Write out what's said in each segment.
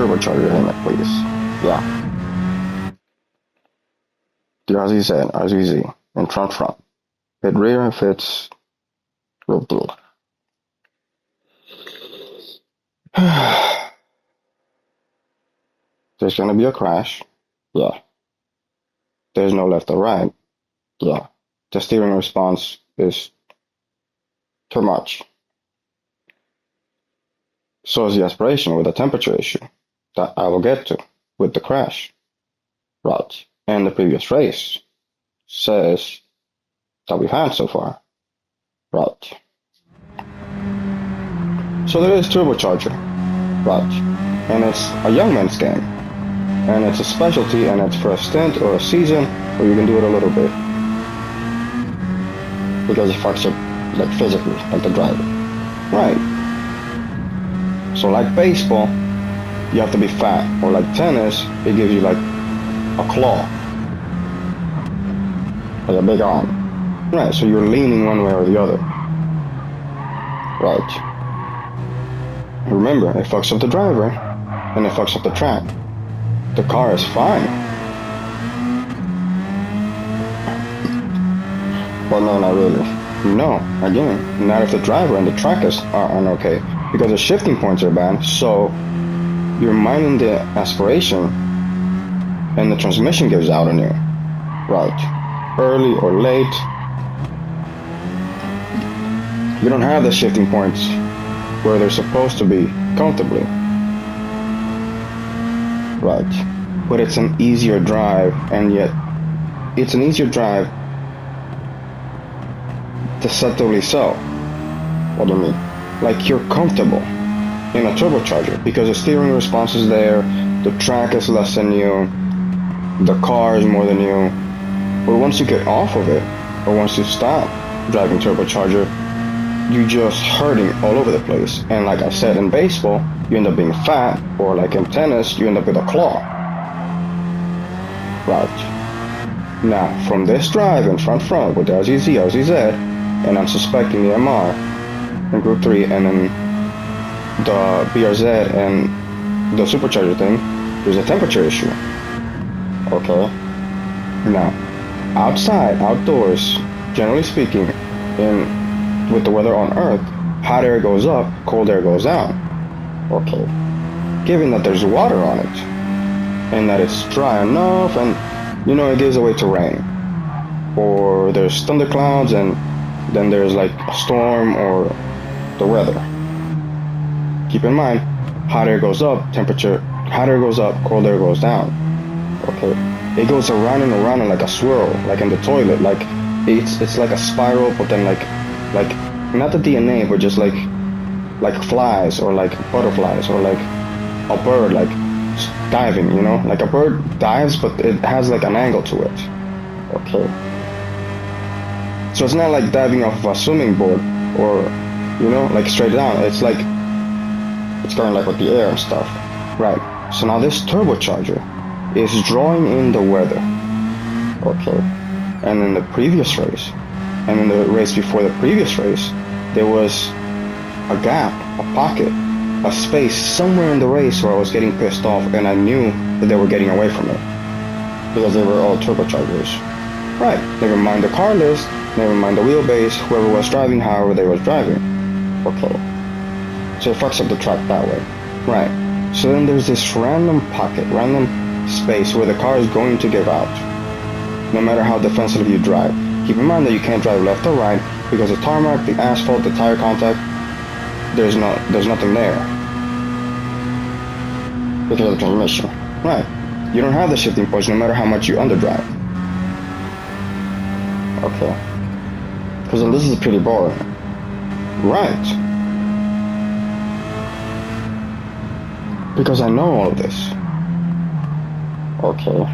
turbocharger in it, please. Yeah. The RZZ, RZZ, in front. Hit rear if it's real deal. There's gonna be a crash. Yeah. There's no left or right. Yeah. The steering response is too much. So is the aspiration with the temperature issue that I will get to with the crash. Right. And the previous race says that we've had so far. Right. So there is turbocharger. Right. And it's a young man's game. And it's a specialty, and it's for a stint or a season, or you can do it a little bit. Because it fucks up, like, physically, like the driver. Right. So like baseball, you have to be fat. Or like tennis, it gives you like a claw. Like a big arm. Right, so you're leaning one way or the other. Right. Remember, it fucks up the driver, and it fucks up the track. The car is fine. Well, no, not really. No, again, not if the driver and the track aren't okay. Because the shifting points are bad, so you're minding the aspiration, and the transmission gives out on you. Right. Early or late. You don't have the shifting points where they're supposed to be comfortably. Right. But it's an easier drive, and yet it's an easier drive deceptively so. What do you mean? Like you're comfortable in a turbocharger because the steering response is there, the track is less than you, the car is more than you. But once you get off of it, or once you stop driving turbocharger, you're just hurting all over the place. And like I said, in baseball, you end up being fat, or like in tennis, you end up with a claw. Right. Now, from this drive in front with the RZZ, RZZ, and I'm suspecting the MR in Group 3, and then the BRZ and the supercharger thing, there's a temperature issue. Okay. Now, outside, outdoors, generally speaking, with the weather on Earth, hot air goes up, cold air goes down. Okay. Given that there's water on it, and that it's dry enough, and it gives way to rain, or there's thunderclouds, and then there's like a storm or the weather. Keep in mind, hot air goes up, hot air goes up, cold air goes down. Okay. It goes around and around in like a swirl, like in the toilet, like it's like a spiral, but then like not the DNA, but just like flies, or like butterflies, or like a bird like diving, like a bird dives, but it has like an angle to it. Okay. So it's not like diving off of a swimming board, or like straight down. It's like it's going like with the air and stuff. Right. So now this turbocharger is drawing in the weather. Okay. And in the previous race, and in the race before the previous race, there was a gap, a pocket, a space somewhere in the race where I was getting pissed off, and I knew that they were getting away from it because they were all turbochargers. Right. Never mind the car list, never mind the wheelbase, whoever was driving, however they was driving. Okay. So it fucks up the track that way. Right. So then there's this random pocket, random space where the car is going to give out, no matter how defensively you drive. Keep in mind that you can't drive left or right because the tarmac, the asphalt, the tire contact, there's nothing there because of the transmission. Right. You don't have the shifting points no matter how much you underdrive. Okay. Because then this is pretty boring. Right. Because I know all of this. Okay.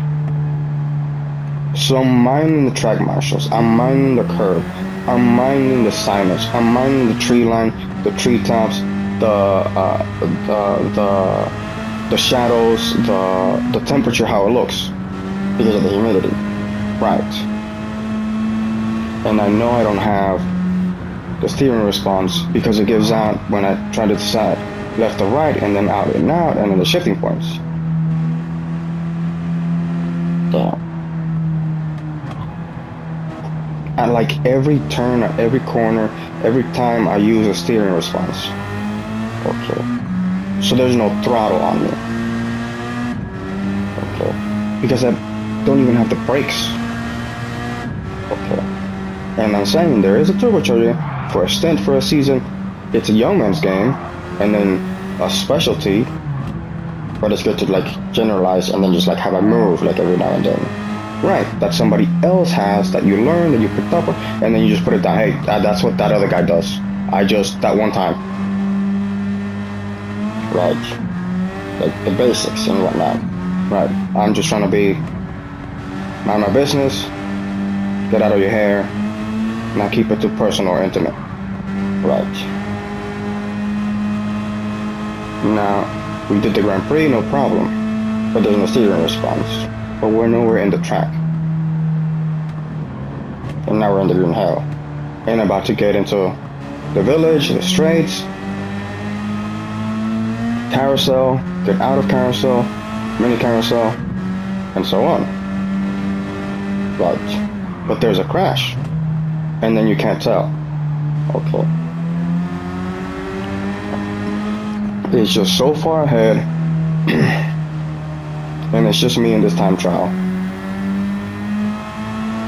So I'm minding the track marshals, I'm minding the curb, I'm minding the signage, I'm minding the tree line, the treetops, the shadows, the temperature, how it looks, because of the humidity. Right. And I know I don't have the steering response because it gives out when I try to decide left to right, and then out and out, and then the shifting points. Damn. At like every turn, at every corner, every time I use a steering response. Okay. So there's no throttle on me. Okay. Because I don't even have the brakes. Okay. And I'm saying there is a turbocharger for a stint for a season. It's a young man's game, and then a specialty, but it's good to like generalize and then just like have a move like every now and then. Right, that somebody else has, that you learned, that you picked up, and then you just put it down. Hey, that's what that other guy does. I just, that one time. Right. Like the basics and whatnot. Right. I'm just trying to mind my business, get out of your hair, not keep it too personal or intimate. Right. Now, we did the Grand Prix, no problem. But there's no steering response. But we're nowhere in the track. And now we're in the green hell. And about to get into the village, the straights, carousel, get out of carousel, mini carousel, and so on. Right. But there's a crash. And then you can't tell. Okay. It's just so far ahead. And it's just me in this time trial.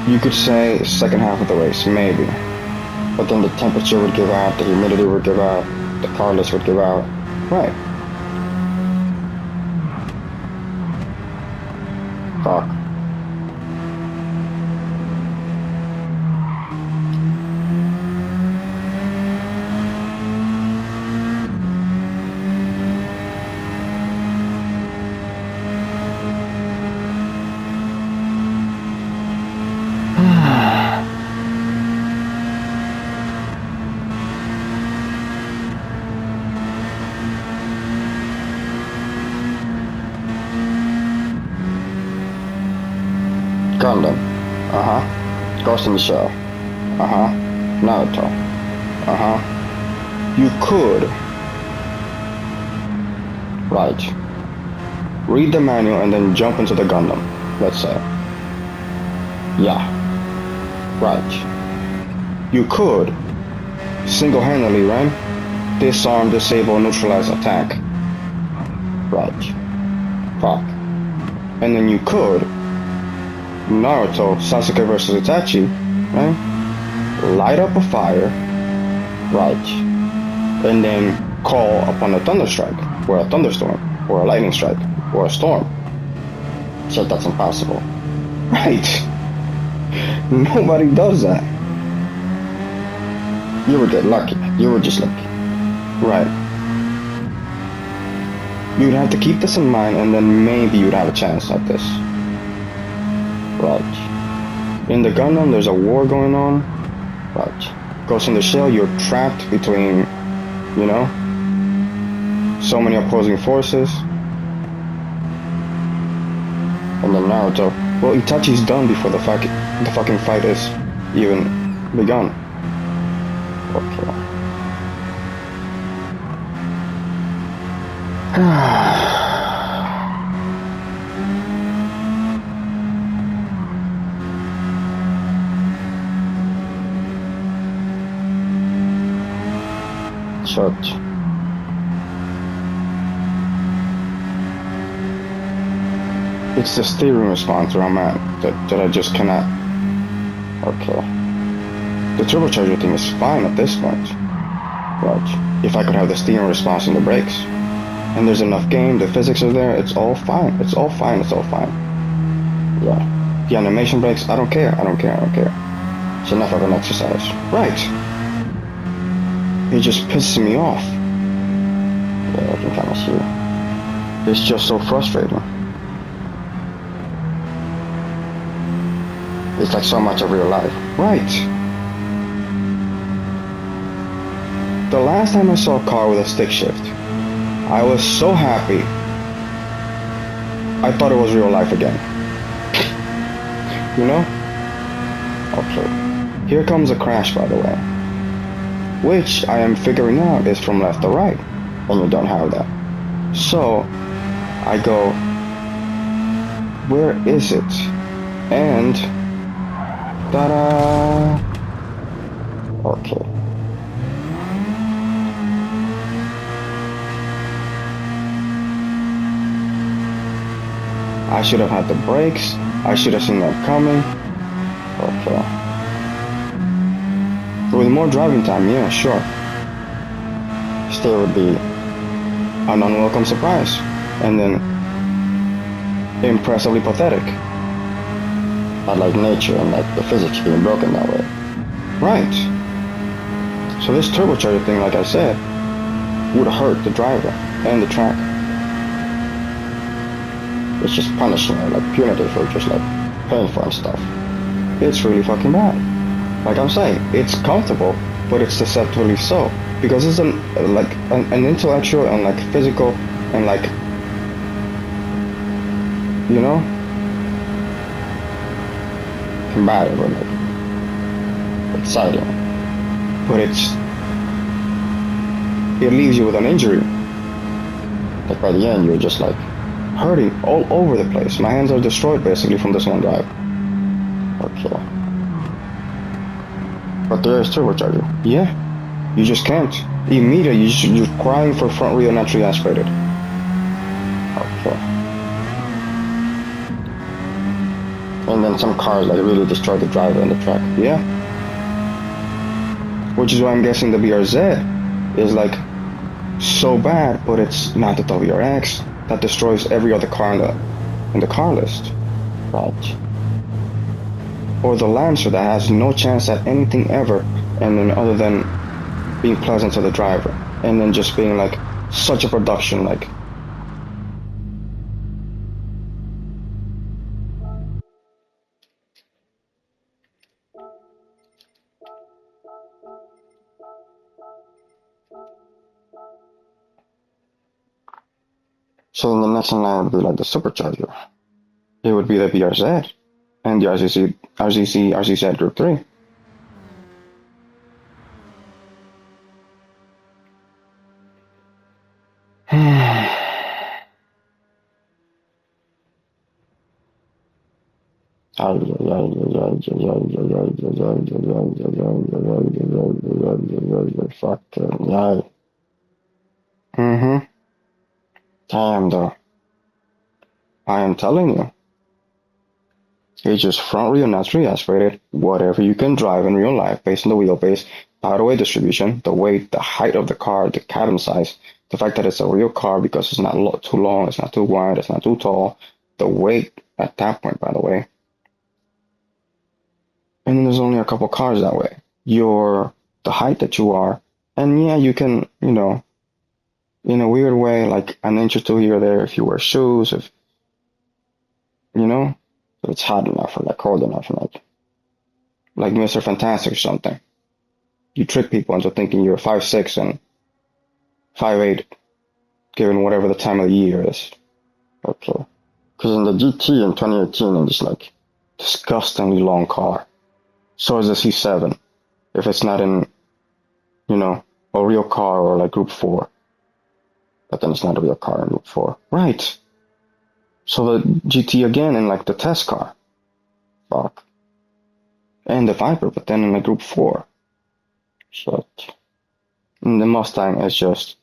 You could say second half of the race, maybe. But then the temperature would give out, the humidity would give out, the car list would give out. Right. Fuck. Gundam. Uh-huh. Ghost in the Shell. Uh-huh. Naruto. Uh-huh. You could. Right. Read the manual and then jump into the Gundam, let's say. Yeah. Right. You could single-handedly, right? Disarm, disable, neutralize, attack. Right. Fuck. And then you could Naruto, Sasuke versus Itachi, right? Light up a fire, right? And then call upon a thunder strike, or a thunderstorm, or a lightning strike, or a storm. So that's impossible. Right. Nobody does that. You would get lucky. You were just lucky. Right. You'd have to keep this in mind, and then maybe you'd have a chance at this. Right. In the Gundam, there's a war going on. Right. Ghost in the Shell, you're trapped between, you know, so many opposing forces. And then Naruto, well, Itachi's done before the fucking fight is even begun. Okay. Church. It's the steering response where I'm at that I just cannot. Okay. The turbocharger thing is fine at this point. Right. If I could have the steering response and the brakes. And there's enough game, the physics are there, it's all fine. It's all fine, it's all fine. Yeah. The animation brakes, I don't care. It's enough of an exercise. Right. It just pisses me off. Yeah, I can kind of see it. It's just so frustrating. It's like so much of real life. Right. The last time I saw a car with a stick shift, I was so happy. I thought it was real life again. You know? Okay. Here comes a crash, by the way. Which I am figuring out is from left to right. and you don't have that. So I go, where is it? And ta-da! Okay. I should have had the brakes. I should have seen that coming. Okay. With more driving time, yeah, sure. Still would be an unwelcome surprise. And then impressively pathetic. I like nature and like the physics being broken that way. Right. So this turbocharger thing, like I said, would hurt the driver and the track. It's just punishment, like punitive for just like paying for and stuff. It's really fucking bad. Like I'm saying, it's comfortable, but it's deceptively so. Because it's an intellectual and like physical and like, you know, combative or like exciting. But it leaves you with an injury. Like by the end, you're just like hurting all over the place. My hands are destroyed basically from this one drive. Okay. But there is turbocharger. Yeah. You just can't. Immediately, you're crying for front wheel naturally aspirated. Okay. And then some cars like really destroy the driver and the track. Yeah. Which is why I'm guessing the BRZ is like so bad, but it's not the WRX that destroys every other car in the car list. Right. Or the Lancer that has no chance at anything ever, and then other than being pleasant to the driver, and then just being like such a production, like. So then the next in line would be like the supercharger. It would be the BRZ and the RCZ Group 3. Fucking yeah. Mm-hmm. Damn though. I am telling you. It's just front wheel naturally aspirated, whatever you can drive in real life based on the wheelbase, power weight distribution, the weight, the height of the car, the cabin size, the fact that it's a real car because it's not too long, it's not too wide, it's not too tall, the weight at that point, by the way. And then there's only a couple cars that way. You're the height that you are, and yeah, you can, in a weird way, like an inch or two here or there if you wear shoes, if, if it's hot enough or like cold enough, and like Mr. Fantastic or something. You trick people into thinking you're 5'6" and 5'8", given whatever the time of the year is. Okay. Because in the GT in 2018, it's just like disgustingly long car. So is the C7. If it's not in, a real car or like Group 4. But then it's not a real car in Group 4. Right. So the GT again in like the test car. Fuck. And the Viper, but then in the Group 4. So and the Mustang is just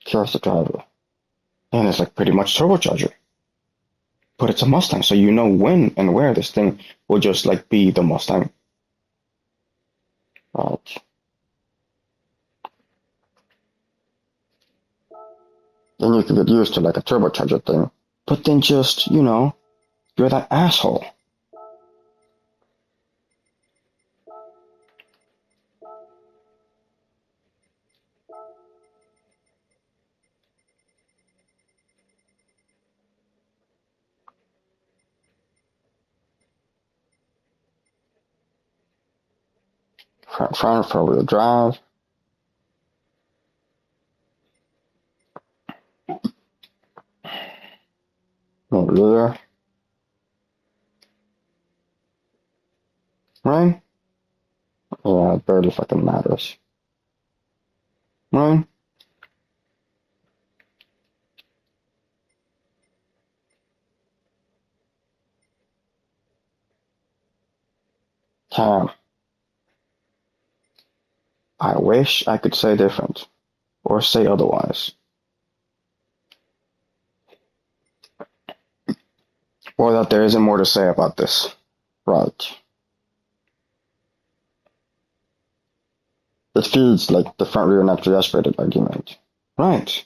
kills the driver. And it's like pretty much turbocharger. But it's a Mustang, so you know when and where this thing will just like be the Mustang. Right. Then you can get used to like a turbocharger thing. But then just, you're that asshole. Front four-wheel drive. No rear. Right? Yeah, it barely fucking matters. Right? Damn, I wish I could say different or say otherwise, or that there isn't more to say about this. Right. It feels like the front rear naturally aspirated argument. Right.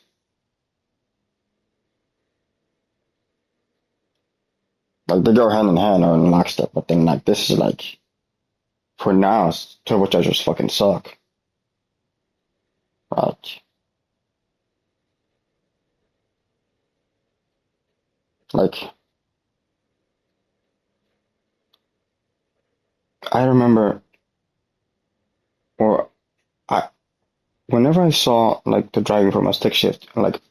Like they go hand in hand or in lockstep, but then like this is like for now turbochargers fucking suck. Right. Like I remember or I whenever I saw like the driving from a stick shift, like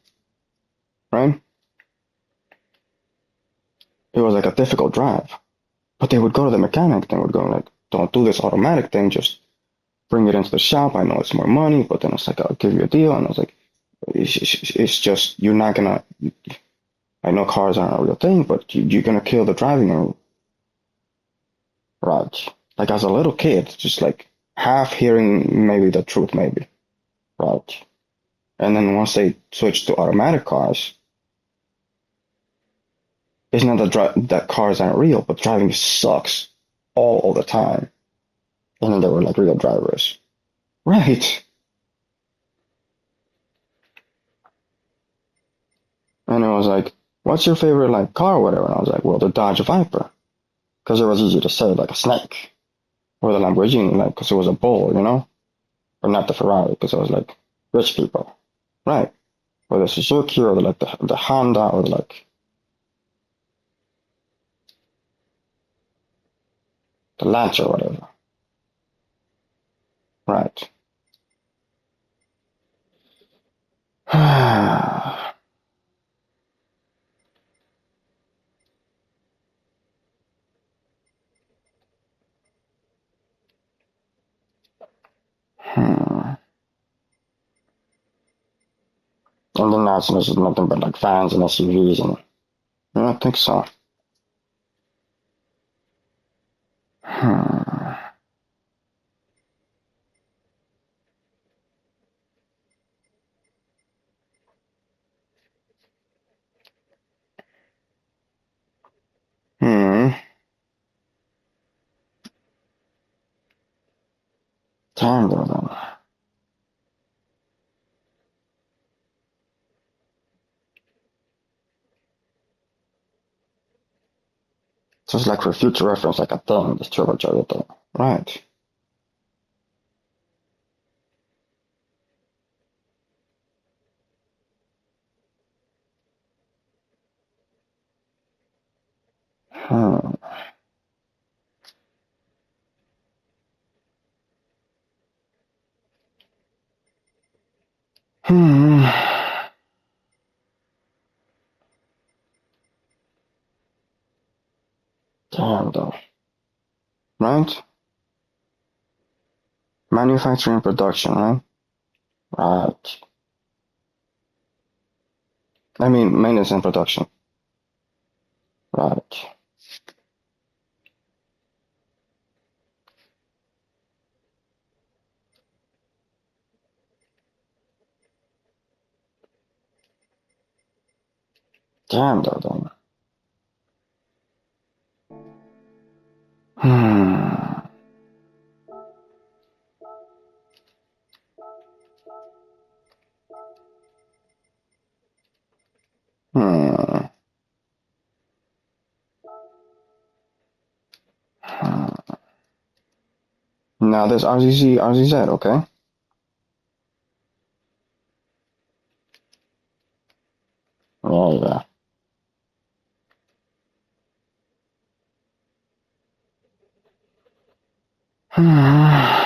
right, it was like a difficult drive. But they would go to the mechanic, they would go like, don't do this automatic thing, just bring it into the shop. I know it's more money, but then it's like I'll give you a deal, and I was like, it's just you're not gonna. I know cars aren't a real thing, but you're gonna kill the driving Raj. Like as a little kid, just like half hearing maybe the truth, maybe Raj. And then once they switched to automatic cars, it's not that cars aren't real, but driving sucks all the time. And then they were like real drivers, right? And it was like, what's your favorite like car or whatever? And I was like, well, the Dodge Viper, because it was easy to say like a snake, or the Lamborghini, like because it was a bull, or not the Ferrari, because it was like rich people, right? Or the Suzuki, or the Honda, or like the Lancer, or whatever, right? And then now it's nothing but like fans and SUVs, and I don't think so. Hmm. Hmm. Damn, though, then. Just like for future reference, like a thing, this turbocharger thing, right? Hmm. Hmm. Damn, though. Right? Manufacturing production, right? Right. I mean, maintenance and production. Right. Damn, though, then. Hmm. Hmm. Hmm. Now there's RZZ, RZZ, okay? Oh, yeah. Hmm.